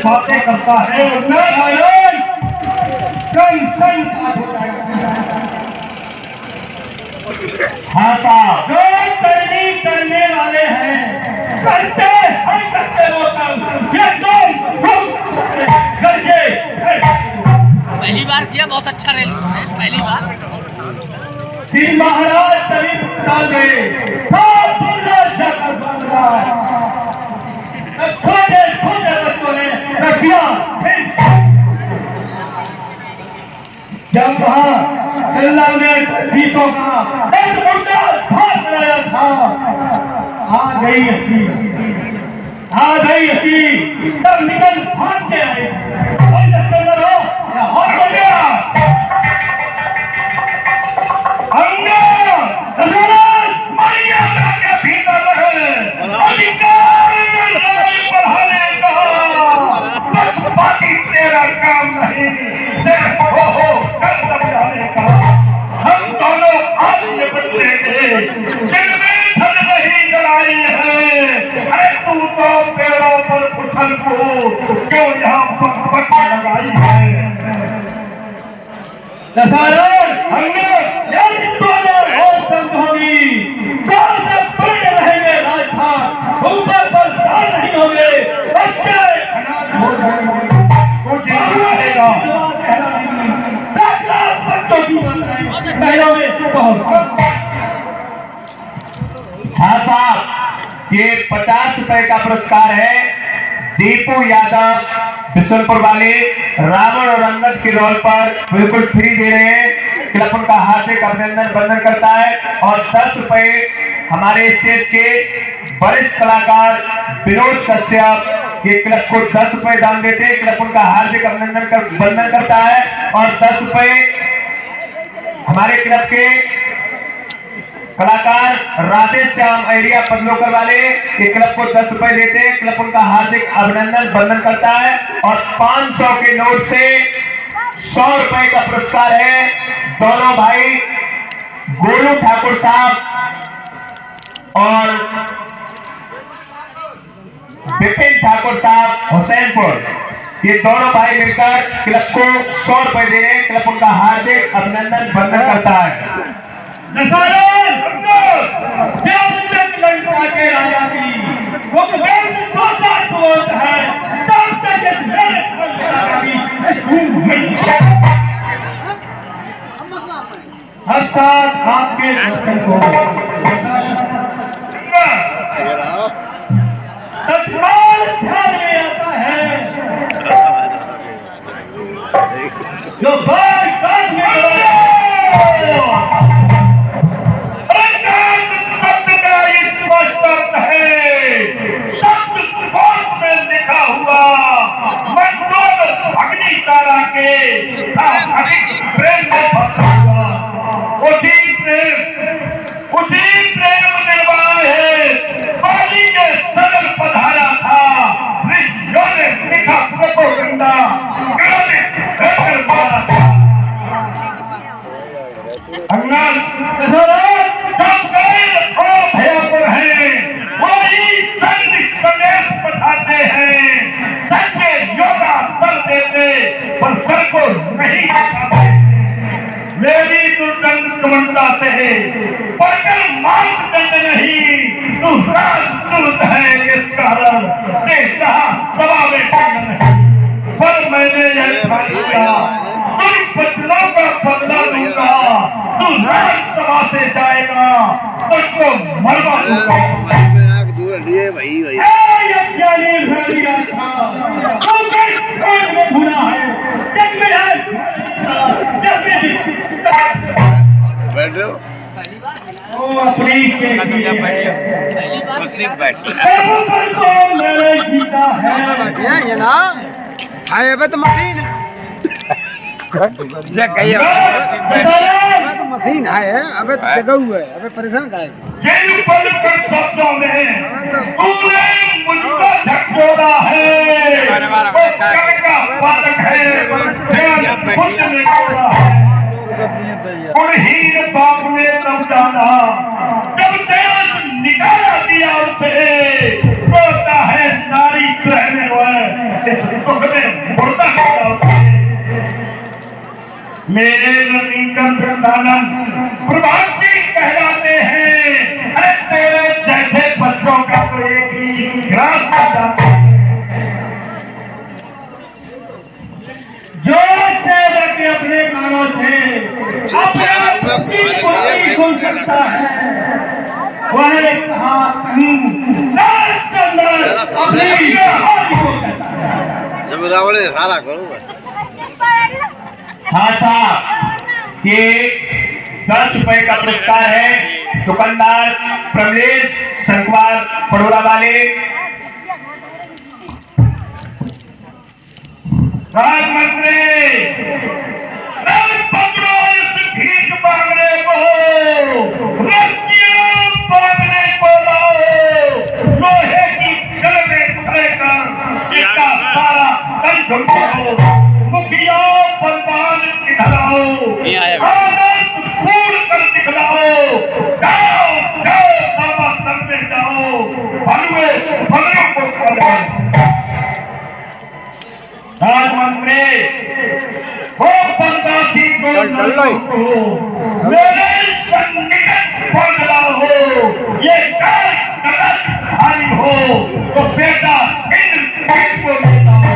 बातें करता है हाँ साहब जो करनी करने वाले हैं करते हम करते वो काम ये करके पहली बार किया, बहुत अच्छा रेल पहली बार। श्री महाराज तभी डाल गए खोजे खोजे बच्चों ने किया। जब वहां शीशों का एक मुद्दा भाग रहा था, आ गई तब निकल भाग के आए बाकी तेरा काम नहीं, हम दोनों आपसे बच्चे थे जिनमें धन नहीं जलाई है। अरे तू तो पेड़ों पर उछल को क्यों यहाँ पट लगाई है। हमने और समझोगी बड़े रहेंगे राजथा ऊपर पर नहीं होंगे बच्चे अनाथ हो जाएंगे। हाँ साहब, ये 50 रुपए का पुरस्कार है। दीपू यादव बिशनपुर वाले रावण और अंगद के रोल पर बिल्कुल फ्री दे रहे हैं। क्लब उनका हार्दिक अभिनंदन वंदन करता है। और 10 रुपए हमारे स्टेज के वरिष्ठ कलाकार विनोद कश्यप ये क्लब को 10 रुपए दान देते हैं। क्लब उनका हार्दिक अभिनंदन वंदन करता है। और 10 रुपए हमारे क्लब के कलाकार राधे श्याम एरिया पदलोकर वाले ये क्लब को 10 रुपए देते हैं। क्लब उनका हार्दिक अभिनंदन वंदन करता है। और 500 के नोट से 100 रुपए का पुरस्कार है। दोनों भाई गोलू ठाकुर साहब और विपिन ठाकुर साहब हुसैनपुर, ये दोनों भाई मिलकर क्लब को 100 रुपए दे रहे हैं। क्लब उनका हार्दिक अभिनंदन वंदन करता है। हर साल आपके तत्काल ध्यान में आता है जो मेरी दुर्गंध कमंडा से पढ़कर मार्ग देते नहीं, तू राजदूत है इस कारण सभा में नहीं। पर मैंने यह किया तुम बचनों का बदला दूंगा। तू राजसभा से जाएगा तुझको मरवा दूंगा। दूर लिए भाई भाई बैठ रहे हो अपनी ये ना हाय अबे तो मशीन तो मशीन है अबे जगह हुआ है अबे परेशान का शब्दों में पूरे मुल्क झकझोरा है हीर बाप ने समझाना जब देश निकाला दिया उसे रोता है नारी रहने वाले मेरे नवीनतम वृंदावन प्रभात जी कहलाते हैं। अरे तेरे जैसे बच्चों का तो एक ही ग्रास जाता है। जो सेवा के अपने कानों से अपने को सुन सकता है वह कहा जब रावण ने सारा करूँ हाँ साहब, ये 10 रुपए का पुरस्कार है दुकानदार प्रमलेश संकवार पड़ोला वाले। राजमंत्री पकड़ो इस भीख मांगने को, मांगने को लाओ, लोहे की कलमें उठाकर इसका सारा तन झुकाओ। मुखिया बलवान दिखलाओ, आदर्श पूर्ण कर दिखलाओ। जाओ जाओ बाबा करते जाओ, भलुए भलुओं को करो। राजमंत्री वो बंदासी को मेरे सन्निकट पकड़ा हो, ये काल गलत भारी हो तो बेटा इन पेट को लेता हो।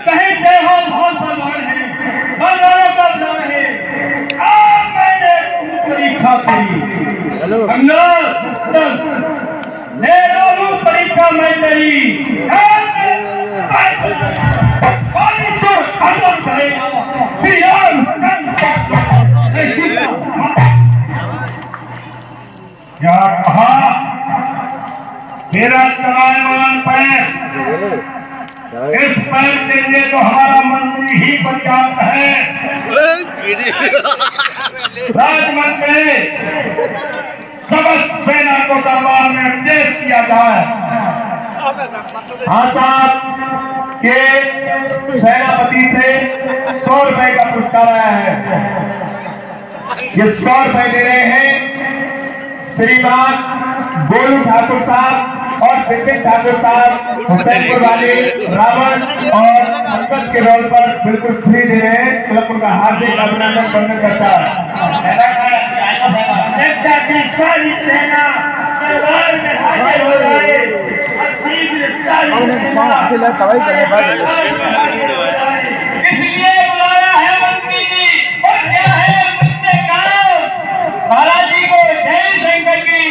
कहीं से हो बहुत बलवान है, बलवानों का बलवान है। आज मैंने परीक्षा की ले लो परीक्षा मैं तेरी क्या कहा मेरा चलायमान पैर, इस पैर के लिए तो हमारा मंत्री ही पर्याप्त है। राजमंत्री समस्त सेना को दरबार में आदेश किया जाए। हाँ साहब, के सेनापति से 100 रुपए का पुरस्कार आया है। ये 100 रुपए दे रहे हैं श्रीमान गोलू ठाकुर साहब और विपिन ठाकुर साहब हुसैनपुर वाले रावण और अंकल के रोल पर बिल्कुल फ्री दे रहे हैं। क्लब उनका हार्दिक अभिनंदन बंधन करता है। सारी सेना दरबार में हाजिर हो जाए। इसलिए बुलाया है मंत्री जी, और क्या है मुझसे काम बालाजी को जय शंकर की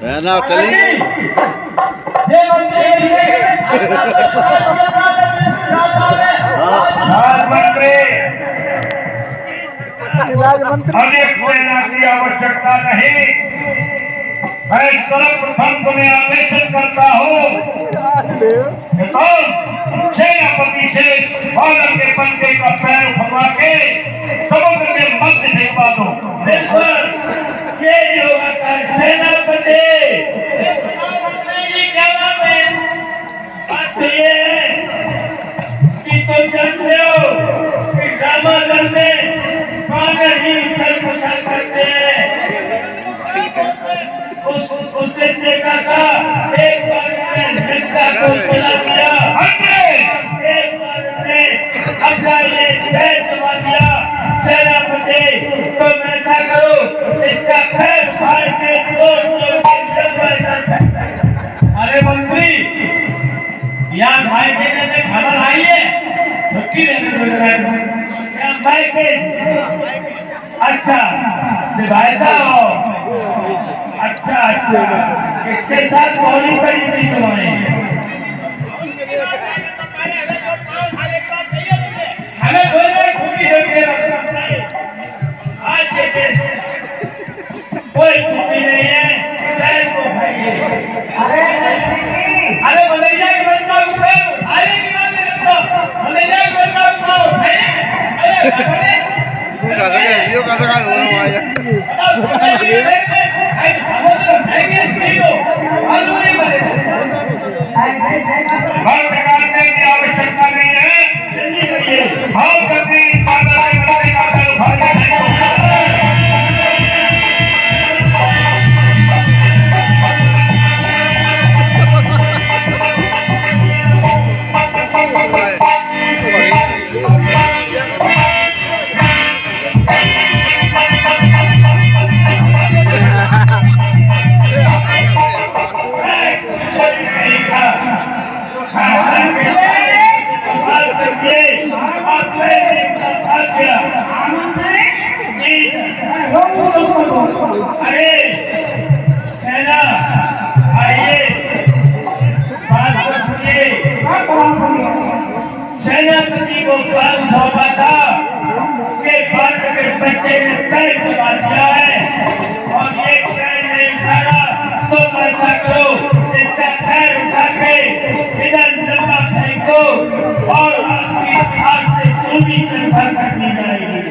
सेना चली अधिक सेना की आवश्यकता नहीं। मैं सर्वप्रथम तुम्हें आदेश करता हूँ तो सेनापति से बालक के बच्चे का पैर उठवा के समुद्र के मध्य फेंकवा दो। ये जो सेनापति की क्या बात है? बात तो ये है कि तुम जानते हो कि ड्रामा करते पागल ही उछल पुछल करते हैं। उसने देखा था एक बार झटका को चला दिया, एक बार ने अपना ये पैर दबा दिया। सेनापति तुम ऐसा करो, इसका पैर फाड़ के अरे मंत्री यहाँ भाई कहने से खबर आई है, छुट्टी देने भाई के अच्छा निभाता हो। अच्छा अच्छा, इसके साथ बॉलिंग करी थी तुम्हारी। हमें बोले छुट्टी देंगे आज के दिन कोई छुट्टी नहीं है। अरे मलैया की बंदा अरे की बात मलैया की बंदा हर प्रकार की आवश्यकता नहीं है। भाव करके बाबा के बंदे का दल भर के अरे सेना आइए बात को सुनिए। सेनापति को काम सौंपा था कि बात के बच्चे ने पैर दबा दिया है और ये पैर नहीं उठाया तो ऐसा करो इसका पैर उठा के इधर लंबा फेंको और आपकी हाथ से पूरी तरह कर दी जाएगी।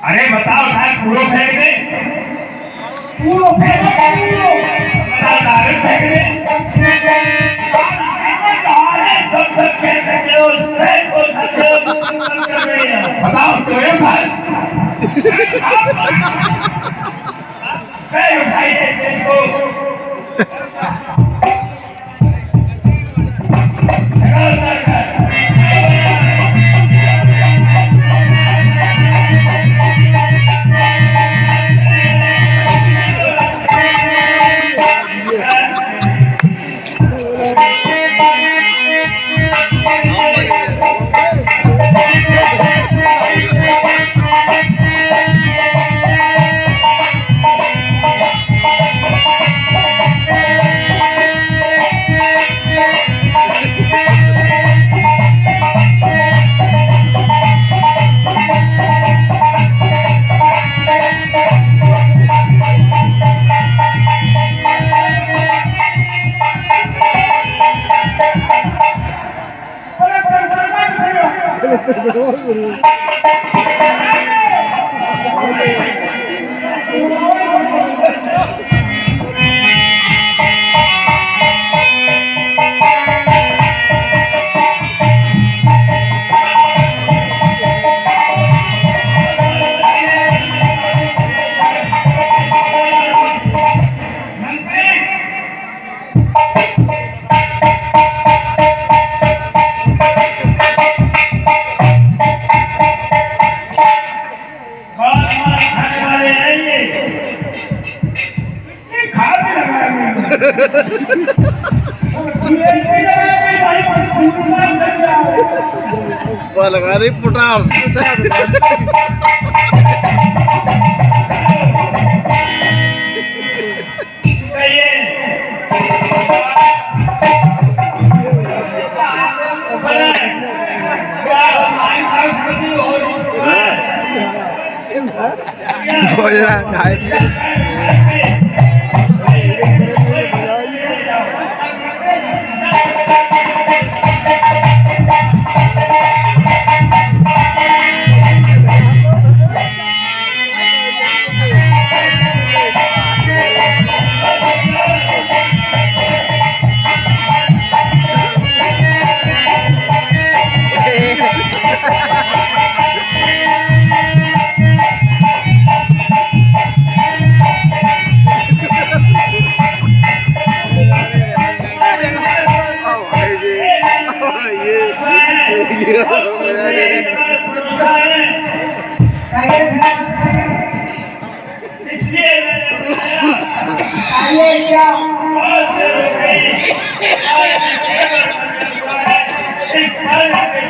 अरे बताओ भाई पूरो फेंक दे पूरो फेंक बताओ तो ये भाई उठाइए देखो लगा दी पुटार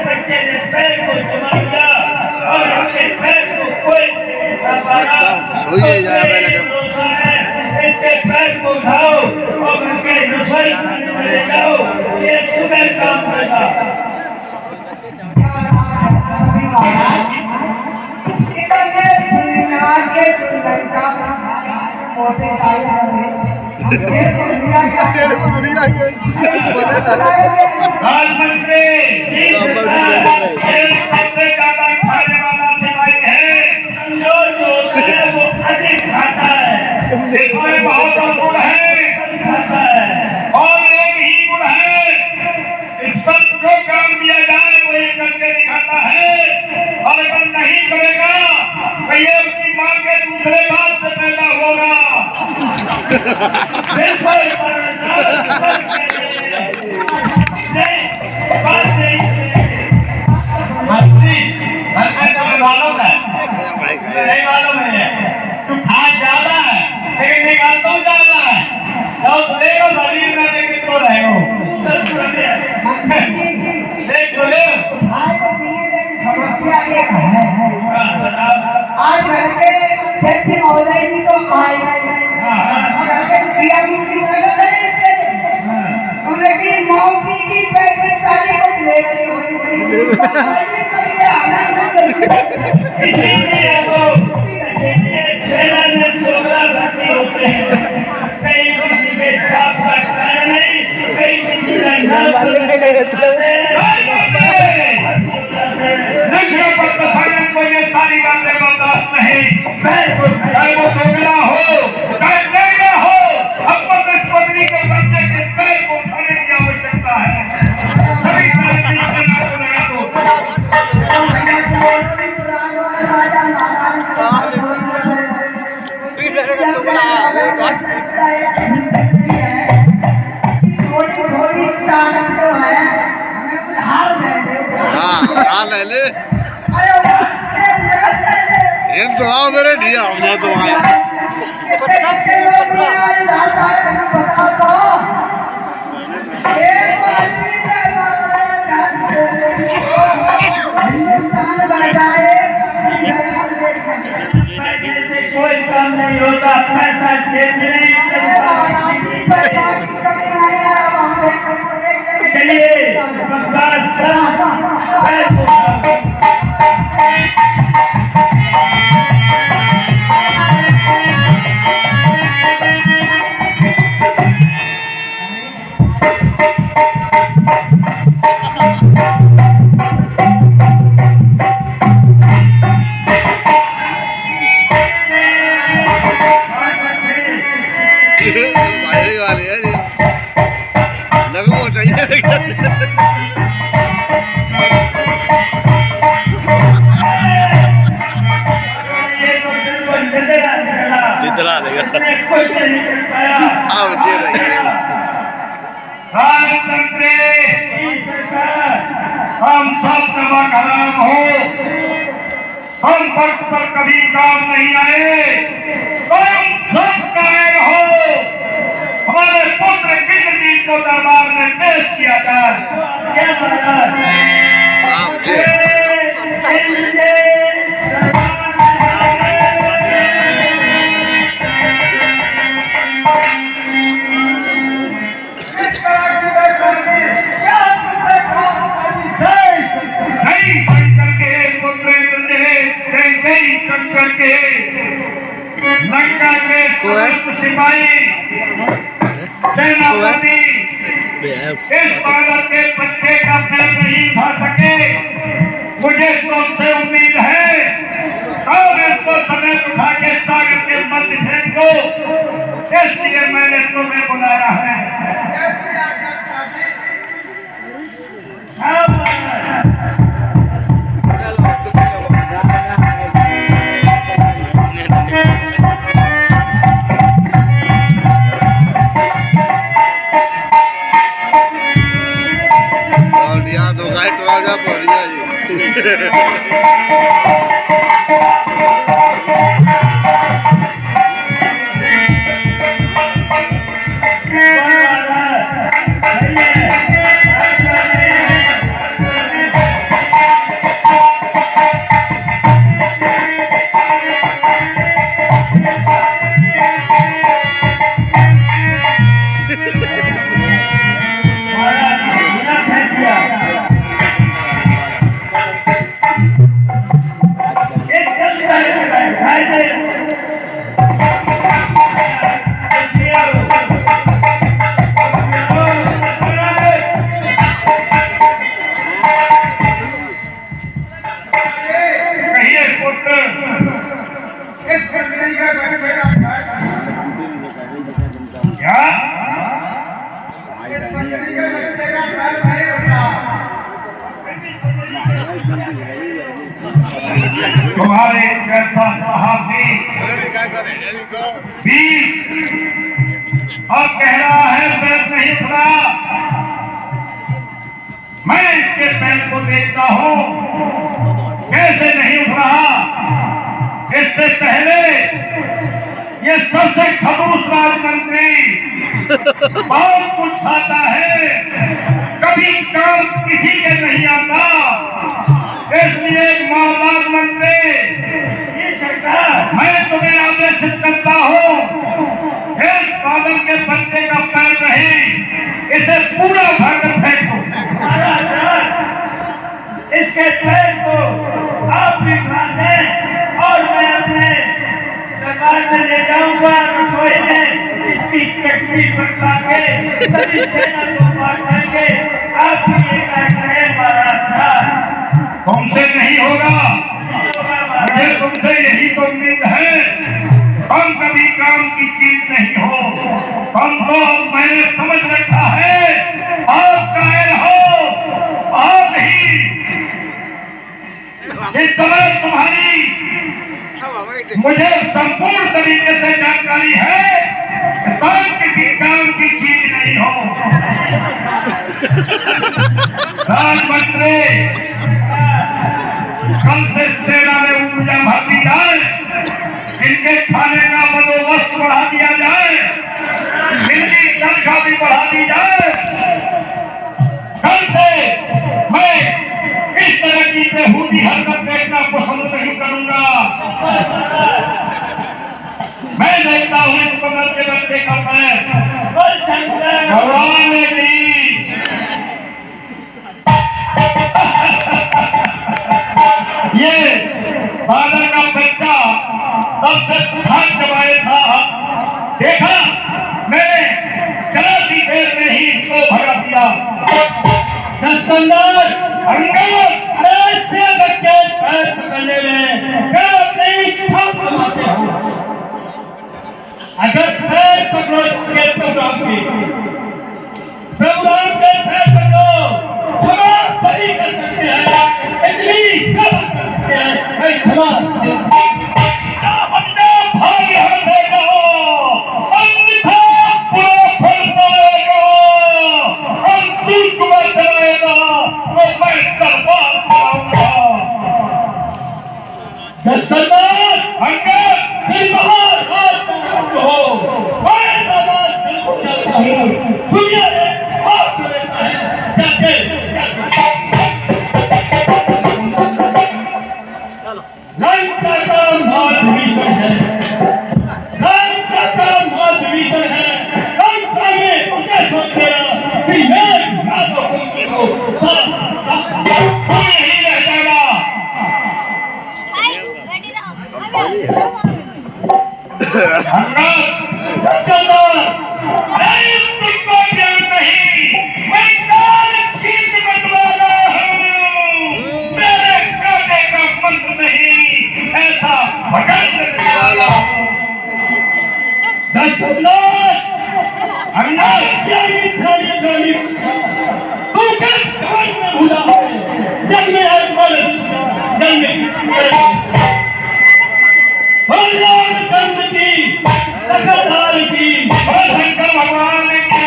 बच्चे ने पैर को जमा दिया और इसके पैर को कोई सोई है जा रहा है इसके पैर को उठाओ और उनके रसोई खाने में ले जाओ, ये सुबह काम करेगा। तेरे को दुनिया के प्रधानमंत्री सबसे ज्यादा खाने वाला सिपाही है, जो है वो अधिक खाता है, इसमें बहुत गुण है और एक ही गुण है, इस पर जो काम दिया जाए वो ये करके दिखाता है, और अगर नहीं करेगा तो ये अपनी मां के दूसरे बाप से पैदा होगा। मालूम है नहीं मालूम है, तू खा ज्यादा है लेकिन निकालता हूँ ज्यादा है, तो देखो शरीर में लेकिन तो रहेगा देख तो ले। आज घर के अध्यक्ष महोदय जी को आए घर के क्रियामूर्ति मैडम नहीं, उनकी मौसी की 35 साल को डिलीवरी हुई थी, इसीलिए तो सेना में प्रोग्राम भर्ती होते हैं, कई किसी के साथ का कारण नहीं, कई किसी का नाम ये सारी बातें बर्दाश्त नहीं, चाहे वो दोगला हो चाहे टेढ़ा हो, अपन इस पत्नी के बच्चे के पैर को उठाने की आवश्यकता है। सभी सारी चीजें आपको लगा दो। हाँ ले ले इन तो आओ मेरे ढिया हमने तो आए कोई काम नहीं होता, पैसा जेब में नहीं, चलिए भाई वाले है जी लगो चाहिए जितना देगा अब जे रही हम सब जमा खराब हो, हम वक्त पर कभी काम नहीं आए, हम सब कायर हो, हमारे पुत्र कृष्ण जी को दरबार में पेश किया जाए। क्या महाराज अब जे लंका के सिपाही सेनापति इस बालक के बच्चे का पैर नहीं उठा सके, मुझे तुमसे उम्मीद है और इसको समय उठा के सागर के मध्य भेज दो, इसलिए मैंने तुम्हें बुलाया है। यहाँ दो गाय टरागा पड़ तुम्हारे जैसा सहाबी भी और कह रहा है पैर नहीं उठा। मैं इसके पैर को देखता हूं कैसे नहीं उठ रहा। इससे पहले ये सबसे खबूस राजमंत्री बहुत कुछ खाता है, कभी काम किसी के नहीं आता। इसलिए महाराज मंत्री मैं तुम्हें आदेशित करता हूँ, इस बादल के बच्चे का पैर नहीं, इसे पूरा भाकर फेंको। इसके पैर को आप भी दें और मैं अपने दरबार में ले जाऊंगा। रसोई में इसकी चटनी पकड़ा के सभी सेना को बांटेंगे। आप भी ये करें महाराज, तुमसे नहीं होगा, मुझे तुमसे यही तो उम्मीद है। हम कभी काम की चीज नहीं हो, हम तो मैंने समझ रखा है आप कायर हो। आप ही इस समय तुम्हारी मुझे संपूर्ण तरीके से जानकारी है, काम किसी काम की चीज नहीं हो। राजमंत्री कल से सेना में ऊर्जा भरती जाए, इनके खाने का बंदोबस्त बढ़ा दिया जाए, इनकी तनख्वाह भी बढ़ा दी जाए। कल से मैं इस तरह की बेहूदी हरकत देखना पसंद नहीं करूंगा। मैं देखता हूँ इस कमर के बच्चे का पैर भगवान ने दी। ये बादल का बच्चा तब से सुधार जमाए था, देखा मैंने चलाती देर में ही इसको भगा दिया। ऐसे बच्चे पैर पकड़ने में कमाते हो। अगर पैर पकड़ो के प्रोग्राम के पैर पकड़ो जवाब बड़ी कर सकते हैं, इतनी सब कर सकते हैं। मैं क्षमा भाग्य हम देगा, अन्यथा पूरा फल पाएगा। हम दूध को चलाएगा तो मैं तलवार चलाऊंगा। फिर महान हो मैं समाज बिल्कुल चलता हूँ। दुनिया में हाथ लेता है जाके लाइन का काम महाधिवीषण है, लाइन का काम महाधिवीषण है। लाइन का ये मुझे सोच गया कि मैं ही रह जाएगा। भगवान की